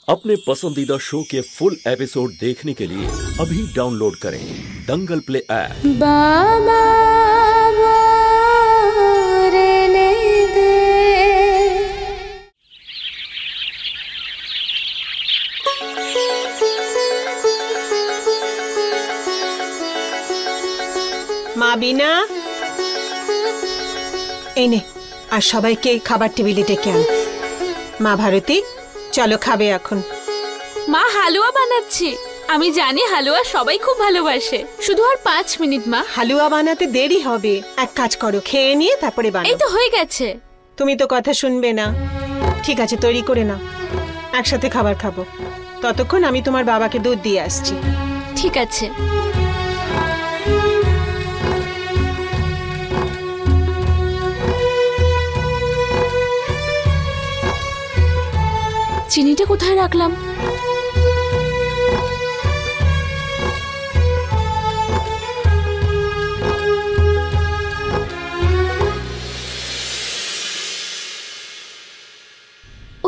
अपने पसंदीदा शो के फुल एपिसोड देखने के लिए अभी डाउनलोड करें दंगल प्ले ऐप। बाबा মা বিনা এই নে আর সবাইকে খাবার টেবিলে ডেকে আন। মা ভারতী চলো খাবে এখন। মা হালুয়া বানাচ্ছে, আমি জানি হালুয়া সবাই খুব ভালোবাসে। শুধু আর 5 মিনিট মা। হালুয়া বানাতে দেরি হবে, এক কাজ করো খেয়ে নিয়ে তারপরে বানাও। এই তো হয়ে গেছে। তুমি তো কথা শুনবে না। ঠিক আছে তৈরি করে নাও, একসাথে খাবার খাবো। ততক্ষণ আমি তোমার বাবাকে দুধ দিয়ে আসছি। ঠিক আছে। চিনিটা কোথায় রাখলাম?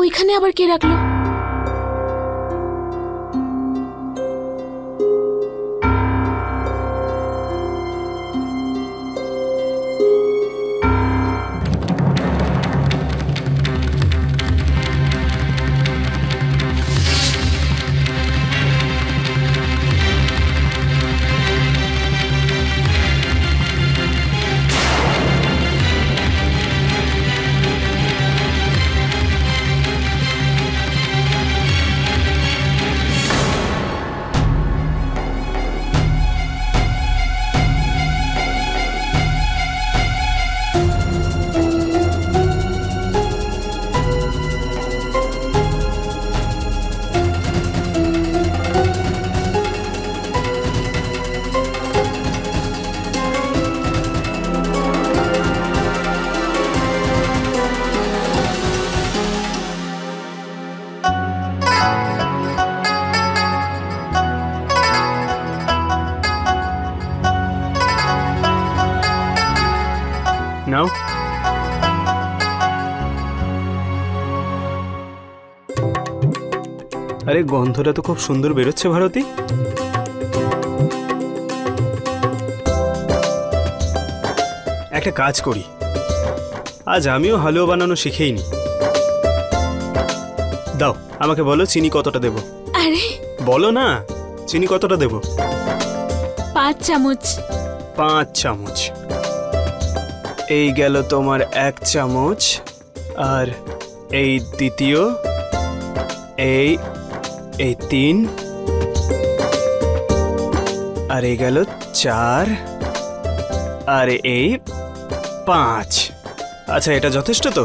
ওইখানে আবার কে রাখলো? নাও। আরে গন্ধটা তো খুব সুন্দর বেরোচ্ছে ভারতী। একটা কাজ করি, আজ আমিও হালুয়া বানানো শিখেইনি। দাও আমাকে বলো চিনি কতটা দেব। আরে বলো না, চিনি কতটা দেব? 5 চামচ। 5 চামচ। এই গেল তোমার 1 চামচ, আর এই দ্বিতীয়, এই 3, আর এই গেল 4, আর এই 5। আচ্ছা এটা যথেষ্ট তো?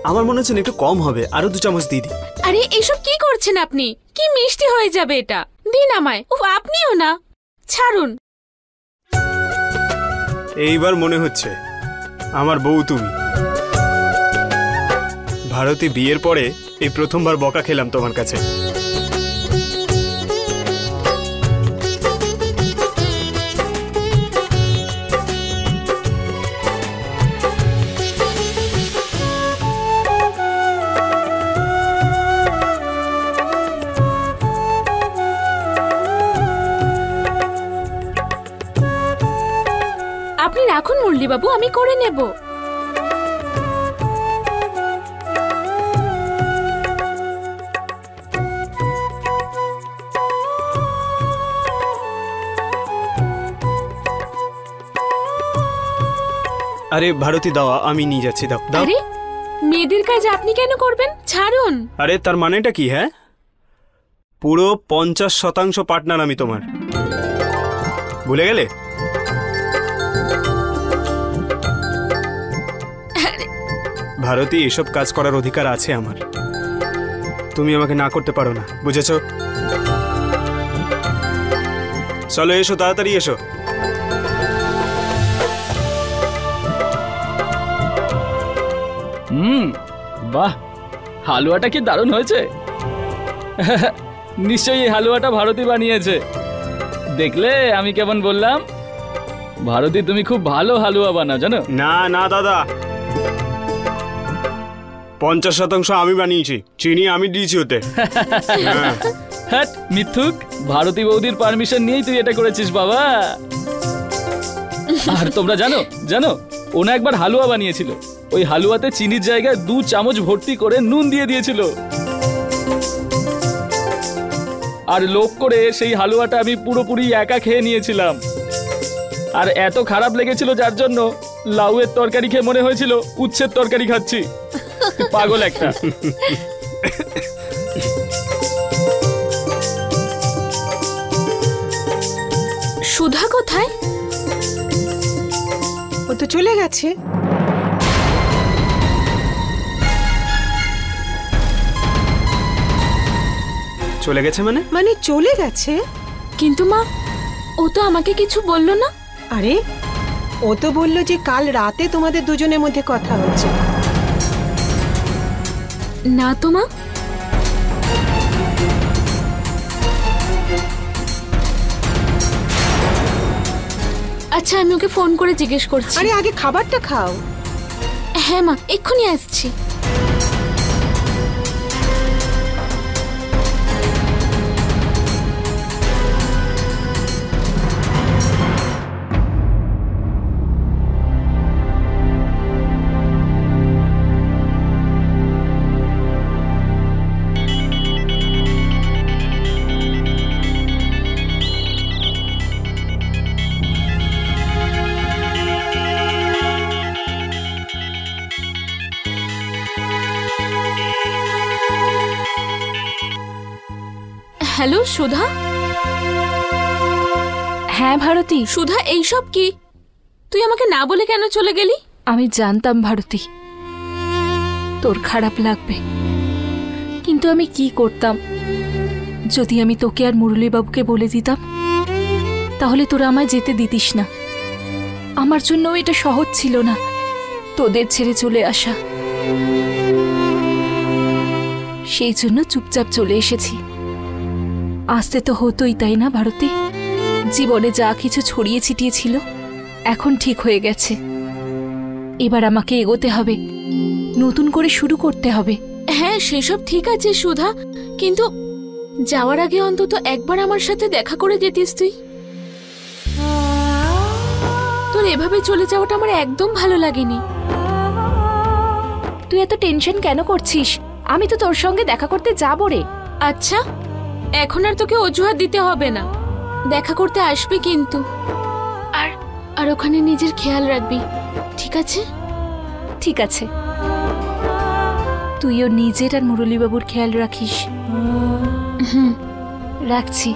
আমার মনে হচ্ছে একটু কম হবে, আরো 2 চামচ দিয়ে দিই। আরে এইসব কি করছেন আপনি? কি মিষ্টি হয়ে যাবে এটা। দিন আমায়। উফ আপনিও না, ছাড়ুন। এইবার মনে হচ্ছে আমার বউ তুমি। ভারতী বিয়ের পরে এই প্রথমবার বকা খেলাম তোমার কাছে। আপনি রাখুন মুরলি বাবু, আমি করে নেব। আরে ভারতী দাও, আমি নিয়ে যাচ্ছি। দাও দাও। আরে মেয়েদের কাজ আপনি কেন করবেন? ছাড়ুন। আরে তার মানেটা কি? হ্যাঁ, পুরো 50% পার্টনার আমি তোমার, ভুলে গেলে? ভারতী এসব কাজ করার অধিকার আছে আমার, তুমি আমাকে না করতে পারো না, বুঝেছো? চলো এসো, তাড়াতাড়ি এসো। বাহ, হালুয়াটা কি দারুণ হয়েছে। নিশ্চয়ই এই হালুয়াটা ভারতী বানিয়েছে। দেখলে আমি কেমন বললাম? ভারতী তুমি খুব ভালো হালুয়া বানাও জানো। না না দাদা, 50% আমি বানিয়েছি, চিনি আমি দিয়েছি ওতে। হ্যাট মিথ্যুক, ভারতী বৌদির পারমিশন নিয়েই তুই এটা করেছিস বাবা। আর তোমরা জানো জানো ওনা একবার হালুয়া বানিয়েছিল, ওই হালুয়াতে চিনির জায়গায় 2 চামচ ভর্তি করে নুন দিয়ে দিয়েছিল। আর লোভ করে সেই হালুয়াটা আমি পুরোপুরি একা খেয়ে নিয়েছিলাম। আর এত খারাপ লেগেছিল যার জন্য লাউয়ের তরকারি খেয়ে মনে হয়েছিল উচ্ছের তরকারি খাচ্ছি। পাগল একটা। সুধা কোথায়? ও তো চলে গেছে। চলে গেছে মানে চলে গেছে? কিন্তু মা, ও তো আমাকে কিছু বললো না। আরে ও তো বললো যে কাল রাতে তোমাদের দুজনের মধ্যে কথা হচ্ছে। না তো মা। আচ্ছা, আমি ওকে ফোন করে জিজ্ঞেস করছি। আরে আগে খাবারটা খাও। হ্যাঁ মা, এক্ষুনি আসছি। হ্যালো সুধা। হ্যাঁ ভারতী। সুধা, এইসব কি? তুই আমাকে না বলে কেন চলে গেলি? আমি জানতাম ভারতী তোর খারাপ লাগবে, কিন্তু আমি কি করতাম? যদি আমি তোকে আর মুরলীবাবুকে বলে দিতাম তাহলে তোরা আমায় যেতে দিতিস না। আমার জন্য এটা সহজ ছিল না তোদের ছেড়ে চলে আসা, সেই জন্য চুপচাপ চলে এসেছি। আসতে তো হতোই, তাই না ভারতী? জীবনে যা কিছু ছড়িয়ে ছিটিয়ে ছিল এখন ঠিক হয়ে গেছে। এবার আমাকে এগোতে হবে, নতুন করে শুরু করতে হবে। হ্যাঁ, সেসব ঠিক আছে সুধা, কিন্তু যাওয়ার আগে অন্তত একবার আমার সাথে দেখা করে যেতিস তুই। তোর এভাবে চলে যাওয়াটা আমার একদম ভালো লাগেনি। তুই এত টেনশন কেন করছিস? আমি তো তোর সঙ্গে দেখা করতে যাবো রে। আচ্ছা, এখন আর তোকে অজুহাত দিতে হবে না, দেখা করতে আসবি কিন্তু। আর ওখানে নিজের খেয়াল রাখবি, ঠিক আছে? ঠিক আছে, তুইও নিজের আর মুরলীবাবুর খেয়াল রাখিস। রাখছি।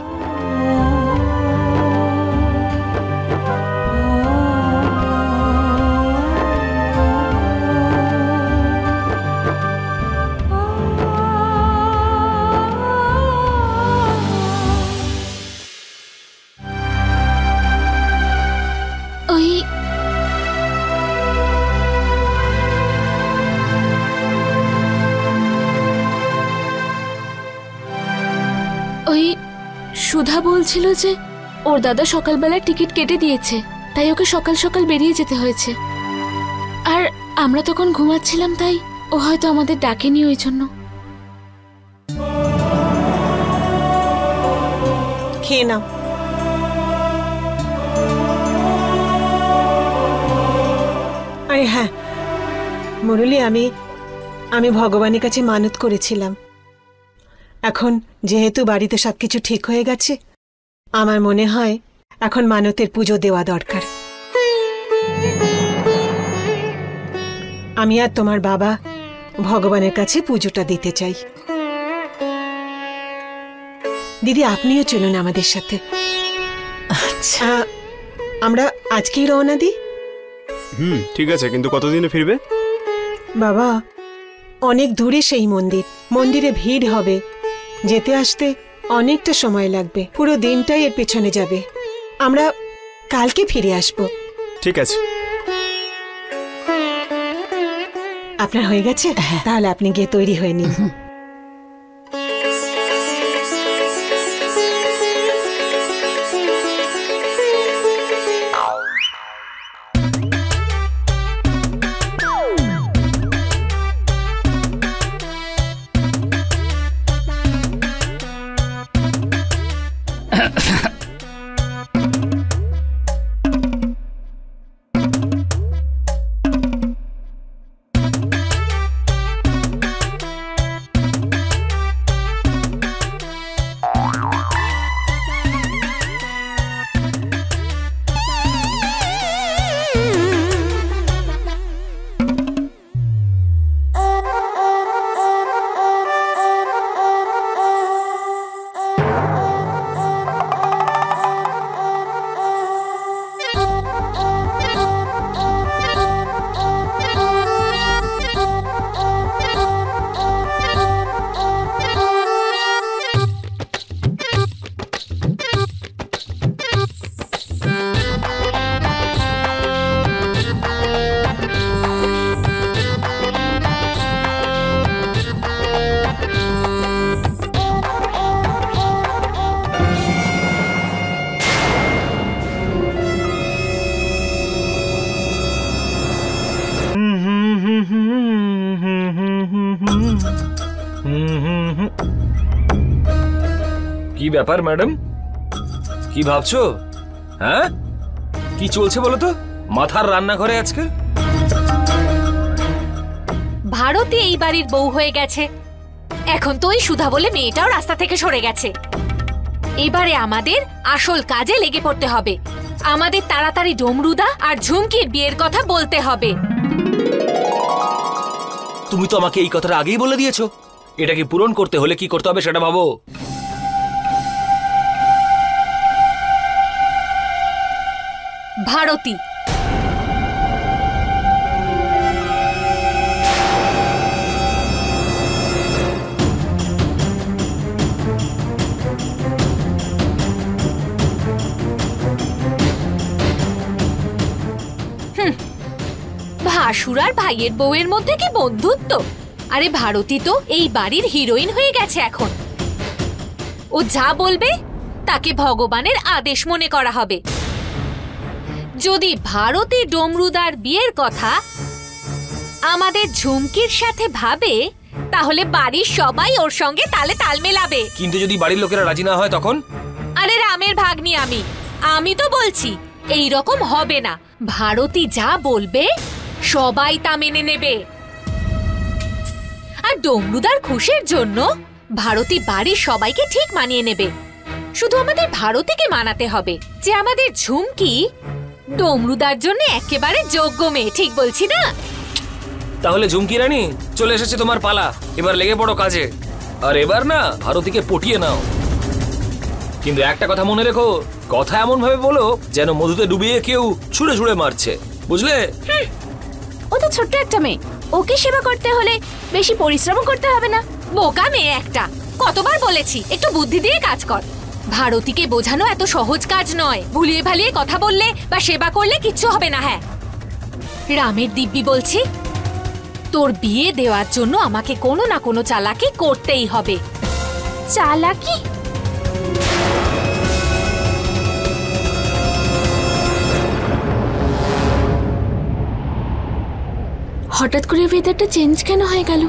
ওই সুধা বলছিল যে ওর দাদা সকালবেলায় টিকিট কেটে দিয়েছে, তাই ওকে সকাল সকাল বেরিয়ে যেতে হয়েছে। আর আমরা তখন ঘুমাচ্ছিলাম, তাই ও হয়তো আমাদের ডাকেনি ওই জন্য। খেয়ে নাও। আরে হ্যাঁ মুরলী, আমি ভগবানের কাছে মানত করেছিলাম। এখন যেহেতু বাড়িতে সবকিছু ঠিক হয়ে গেছে, আমার মনে হয় এখন মানতের পুজো দেওয়া দরকার। আমি আর তোমার বাবা ভগবানের কাছে পুজোটা দিতে চাই। দিদি, আপনিও চলুন আমাদের সাথে। আচ্ছা, আমরা আজকেই রওনা দিই। ঠিক আছে, কিন্তু কতদিনে ফিরবে? বাবা, অনেক দূরে সেই মন্দির, মন্দিরে ভিড় হবে, যেতে আসতে অনেকটা সময় লাগবে, পুরো দিনটাই এর পেছনে যাবে। আমরা কালকে ফিরে আসব। ঠিক আছে। আপনার হয়ে গেছে? তাহলে আপনি গিয়ে তৈরি হয়ে নিন। কি ব্যাপার ম্যাডাম, কি ভাবছো? হ্যাঁ, কি চলছে বলো তো মাথার রান্নাঘরে আজকে? ভারতী এই বাড়ির বউ হয়ে গেছে, এখন তো ওই সুধা বলে মেয়েটাও রাস্তা থেকে সরে গেছে। এবারে আমাদের আসল কাজে লেগে পড়তে হবে। আমাদের তাড়াতাড়ি ডমরুদা আর ঝুমকির বিয়ের কথা বলতে হবে। তুমি তো আমাকে এই কথাটা আগেই বলে দিয়েছো। এটাকে পূরণ করতে হলে কি করতে হবে সেটা ভাবো। ভারতী, ভাসুর আর ভাইয়ের বউয়ের মধ্যে কি বন্ধুত্ব? আরে ভারতী তো এই বাড়ির হিরোইন হয়ে গেছে এখন। ও যা বলবে তাকে ভগবানের আদেশ মনে করা হবে। যদি ভারতী ডমরুদার বিয়ের কথা আমাদের ঝুমকির সাথে ভাবে, তাহলে বাড়ির সবাই ওর সঙ্গে তালে তাল মেলাবে। কিন্তু যদি বাড়ির লোকেরা রাজি না হয় তখন? আরে রামের ভাগ্নি আমি তো বলছি এই রকম হবে না। ভারতী যা বলবে সবাই তা মেনে নেবে। আর ডমরুদার খুশির জন্য ভারতী বাড়ির সবাইকে ঠিক মানিয়ে নেবে। শুধু আমাদের ভারতীকে মানাতে হবে যে আমাদের ঝুমকি ডমরুদার জন্য একেবারে যোগ্য মেয়ে। ঠিক বলছি না? তাহলে ঝুমকি রানী, চলে এসেছে তোমার পালা। এবার লেগে পড়ো কাজে। আর এবার না ভারতীকে পটিয়ে নাও। কিন্তু একটা কথা মনে রেখো, কথা এমন ভাবে বলো যেন মধুতে ডুবিয়ে কেউ ছুঁড়ে ছুঁড়ে মারছে, বুঝলে? ও তো ছোট্ট একটা মেয়ে, ওকে সেবা করতে হলে বেশি পরিশ্রম করতে হবে না। বোকা মেয়ে একটা, কতবার বলেছি একটু বুদ্ধি দিয়ে কাজ কর। ভারতীকে বোঝানো এত সহজ কাজ নয়। ভুলিয়ে ভালিয়ে কথা বললে বা সেবা করলে কিচ্ছু হবে না। হ্যাঁ, রামের দিব্যি বলছি, তোর বিয়ে দেওয়ার জন্য আমাকে কোনো না কোনো চালাকি করতেই হবে। চালাকি? হঠাৎ করে ওয়েদারটা চেঞ্জ কেন হয়ে গেল?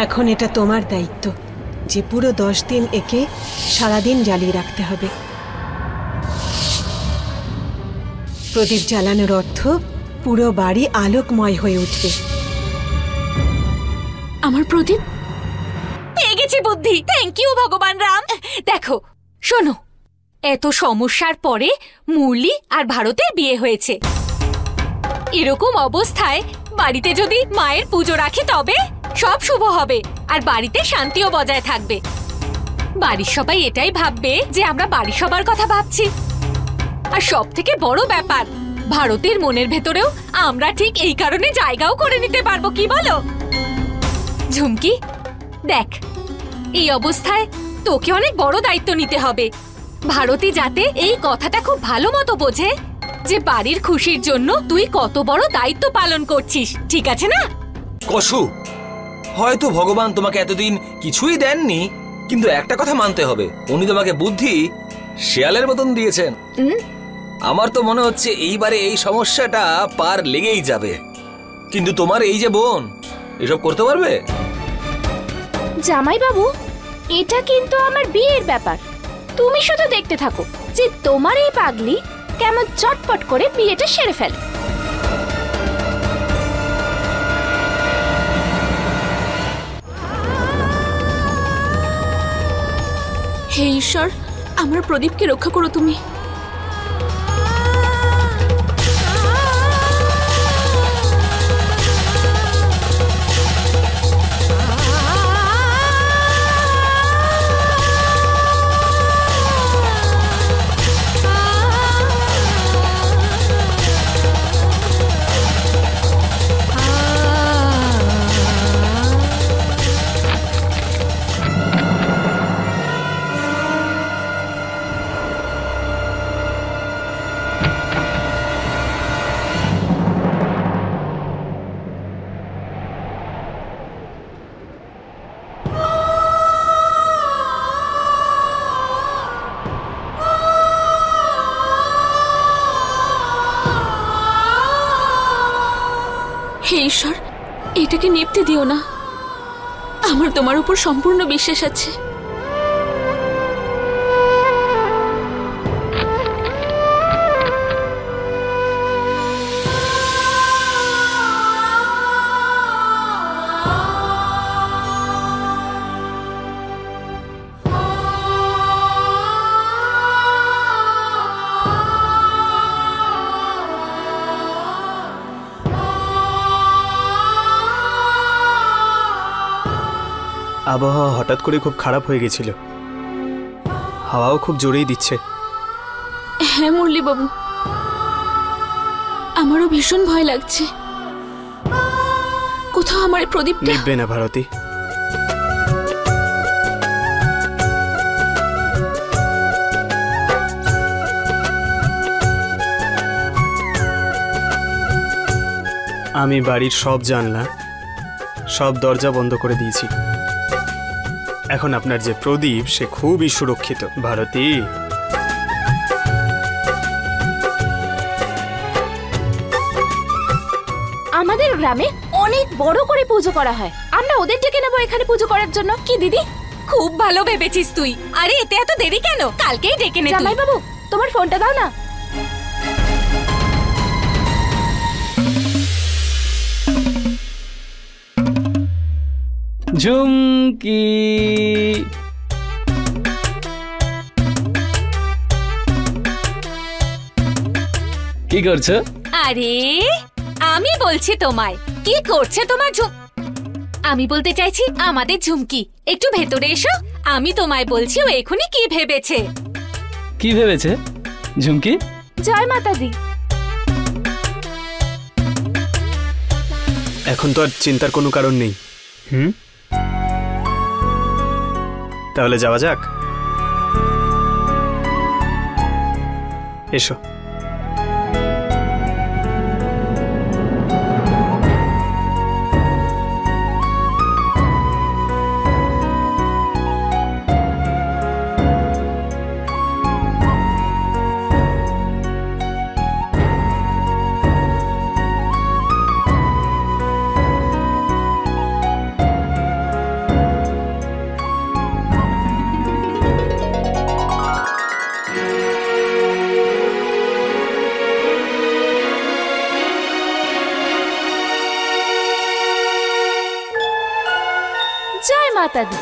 এখন এটা তোমার দায়িত্ব যে পুরো 10 দিন একে সারাদিন জ্বালিয়ে রাখতে হবে। প্রদীপ জ্বালানোর অর্থ পুরো বাড়ি আলোকময় হয়ে উঠবে। আমার প্রদীপ? পেয়ে গেছি বুদ্ধি। থ্যাংক ইউ ভগবান রাম। দেখো শোনো, এত সমস্যার পরে মুরলি আর ভারতের বিয়ে হয়েছে। এরকম অবস্থায় বাড়িতে যদি মায়ের পুজো রাখি তবে সব শুভ হবে আর বাড়িতে শান্তিও বজায় থাকবে। বাড়ির সবাই এটাই ভাববে যে আমরা বাড়ির সবার কথা ভাবছি। আর সব থেকে বড় ব্যাপার, ভারতের মনের ভেতরেও আমরা ঠিক এই কারণে জায়গাও করে নিতে পারবো। কি বলো ঝুমকি? দেখ, এই অবস্থায় তোকে অনেক বড় দায়িত্ব নিতে হবে। ভারতী যাতে এই কথাটা খুব ভালো মতো বোঝে যে বাড়ির খুশির জন্য তুই কত বড় দায়িত্ব পালন করছিস। ঠিক আছে না? কসু, হয়তো ভগবান তোমাকে এতদিন কিছুই দেননি, কিন্তু একটা কথা মানতে হবে, উনি তোমাকে বুদ্ধি শেয়ালের মতন দিয়েছেন। আমার তো মনে হচ্ছে এইবারে এই সমস্যাটা পার লেগেই যাবে। কিন্তু তোমার এই যে বোন, এসব করতে পারবে? জামাইবাবু, এটা কিন্তু আমার বিয়ের ব্যাপার। তুমি শুধু দেখতে থাকো যে তোমার এই পাগলি কেমন চটপট করে বিয়েটা সেরে ফেলে। হে ঈশ্বর, আমার প্রদীপকে রক্ষা করো তুমি। হে ঈশ্বর, এটাকে নিভতে দিও না। আমার তোমার উপর সম্পূর্ণ বিশ্বাস আছে। আবহাওয়া হঠাৎ করে খুব খারাপ হয়ে গেছিল, হাওয়াও খুব জোরেই দিচ্ছে। হ্যাঁ মুরলীবাবু, আমারও ভীষণ ভয় লাগছে। কোথাও আমার এই প্রদীপটা নিভবে না ভারতী। আমি বাড়ির সব জানলা, সব দরজা বন্ধ করে দিয়েছি। এখন আপনার যে প্রদীপ, সে খুবই সুরক্ষিত ভারতী। আমাদের গ্রামে অনেক বড় করে পুজো করা হয়, আমরা ওদের ডেকে নেবো এখানে পুজো করার জন্য। কি দিদি, খুব ভালো ভেবেছিস তুই। আরে এতে এত দেরি কেন? কালকেই ডেকে নে। জামাইবাবু, তোমার ফোনটা দাও না। ঝুমকি, কি করছো? আরে আমি বলছি তোমায়, কি করছে তোমার আমি বলতে চাইছি আমাদের ঝুমকি। একটু ভেতরে এসো, আমি তোমায় বলছি ও এখনই কি ভেবেছে। কি ভেবেছে ঝুমকি? জয় মাতা দি। এখন তো আর চিন্তার কোনো কারণ নেই। তাহলে যাওয়া যাক। এসো। জয় মাতা দি।